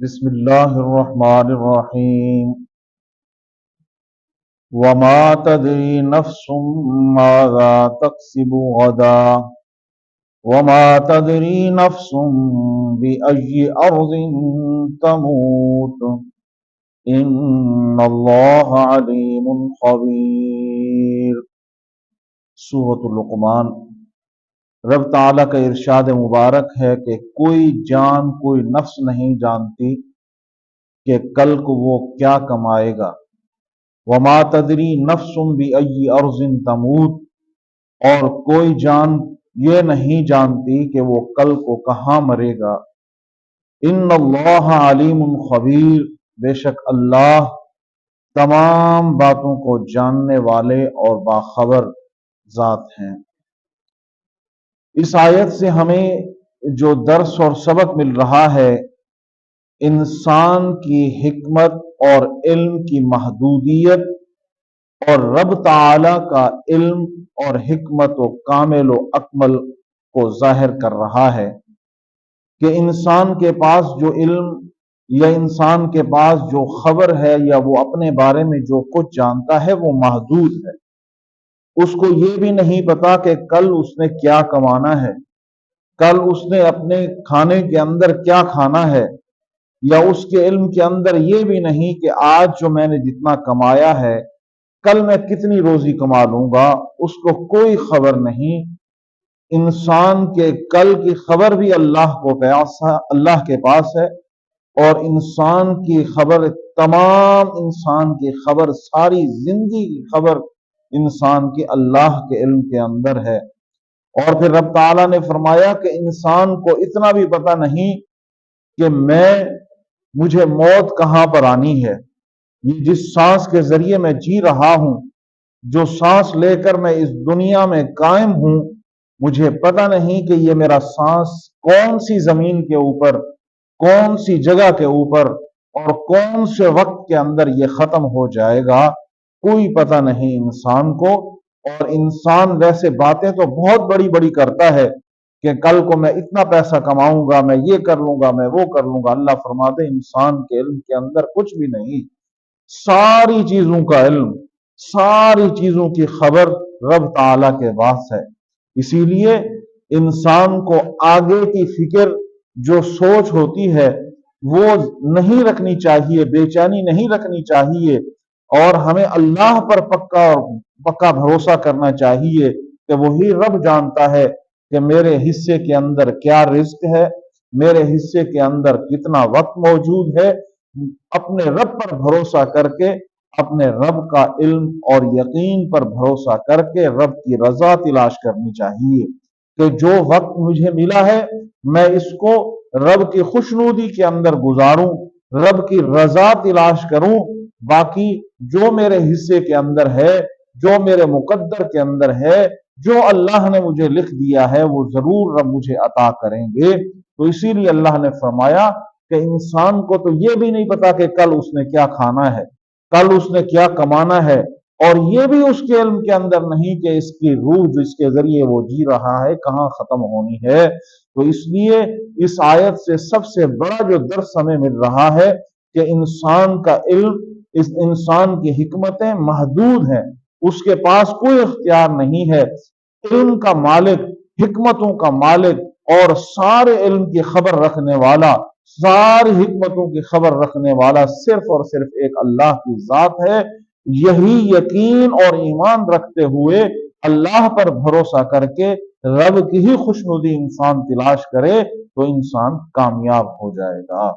بسم اللہ الرحمن الرحیم وما تدری نفس ماذا تکسب غدا وما تدری نفس بأي أرض تموت ان اللہ علیم خبیر۔ سورۃ لقمان۔ رب تعالیٰ کا ارشاد مبارک ہے کہ کوئی جان کوئی نفس نہیں جانتی کہ کل کو وہ کیا کمائے گا۔ وما تدری نفس بأي أرض تموت، اور کوئی جان یہ نہیں جانتی کہ وہ کل کو کہاں مرے گا۔ ان اللہ علیم خبیر، بے شک اللہ تمام باتوں کو جاننے والے اور باخبر ذات ہیں۔ اس آیت سے ہمیں جو درس اور سبق مل رہا ہے، انسان کی حکمت اور علم کی محدودیت اور رب تعالی کا علم اور حکمت و کامل و اکمل کو ظاہر کر رہا ہے کہ انسان کے پاس جو علم یا انسان کے پاس جو خبر ہے یا وہ اپنے بارے میں جو کچھ جانتا ہے وہ محدود ہے۔ اس کو یہ بھی نہیں پتا کہ کل اس نے کیا کمانا ہے، کل اس نے اپنے کھانے کے اندر کیا کھانا ہے، یا اس کے علم کے اندر یہ بھی نہیں کہ آج جو میں نے جتنا کمایا ہے کل میں کتنی روزی کما لوں گا، اس کو کوئی خبر نہیں۔ انسان کے کل کی خبر بھی اللہ کے پاس ہے، اور انسان کی خبر، تمام انسان کی خبر، ساری زندگی کی خبر انسان کی اللہ کے علم کے اندر ہے۔ اور پھر رب تعالیٰ نے فرمایا کہ انسان کو اتنا بھی پتہ نہیں کہ مجھے موت کہاں پر آنی ہے۔ یہ جس سانس کے ذریعے میں جی رہا ہوں، جو سانس لے کر میں اس دنیا میں قائم ہوں، مجھے پتہ نہیں کہ یہ میرا سانس کون سی زمین کے اوپر، کون سی جگہ کے اوپر اور کون سے وقت کے اندر یہ ختم ہو جائے گا، کوئی پتہ نہیں انسان کو۔ اور انسان ویسے باتیں تو بہت بڑی بڑی کرتا ہے کہ کل کو میں اتنا پیسہ کماؤں گا، میں یہ کر لوں گا، میں وہ کر لوں گا۔ اللہ فرماتے انسان کے علم کے اندر کچھ بھی نہیں، ساری چیزوں کا علم، ساری چیزوں کی خبر رب تعالیٰ کے پاس ہے۔ اسی لیے انسان کو آگے کی فکر جو سوچ ہوتی ہے وہ نہیں رکھنی چاہیے، بے چینی نہیں رکھنی چاہیے، اور ہمیں اللہ پر پکا بھروسہ کرنا چاہیے کہ وہی رب جانتا ہے کہ میرے حصے کے اندر کیا رزق ہے، میرے حصے کے اندر کتنا وقت موجود ہے۔ اپنے رب پر بھروسہ کر کے، اپنے رب کا علم اور یقین پر بھروسہ کر کے رب کی رضا تلاش کرنی چاہیے کہ جو وقت مجھے ملا ہے میں اس کو رب کی خوشنودی کے اندر گزاروں، رب کی رضا تلاش کروں۔ باقی جو میرے حصے کے اندر ہے، جو میرے مقدر کے اندر ہے، جو اللہ نے مجھے لکھ دیا ہے، وہ ضرور رب مجھے عطا کریں گے۔ تو اسی لیے اللہ نے فرمایا کہ انسان کو تو یہ بھی نہیں پتا کہ کل اس نے کیا کھانا ہے، کل اس نے کیا کمانا ہے، اور یہ بھی اس کے علم کے اندر نہیں کہ اس کی روح جس کے ذریعے وہ جی رہا ہے کہاں ختم ہونی ہے۔ تو اس لیے اس آیت سے سب سے بڑا جو درس ہمیں مل رہا ہے کہ انسان کا علم، اس انسان کی حکمتیں محدود ہیں، اس کے پاس کوئی اختیار نہیں ہے۔ علم کا مالک، حکمتوں کا مالک اور سارے علم کی خبر رکھنے والا، ساری حکمتوں کی خبر رکھنے والا صرف اور صرف ایک اللہ کی ذات ہے۔ یہی یقین اور ایمان رکھتے ہوئے اللہ پر بھروسہ کر کے رب کی ہی خوشنودی انسان تلاش کرے تو انسان کامیاب ہو جائے گا۔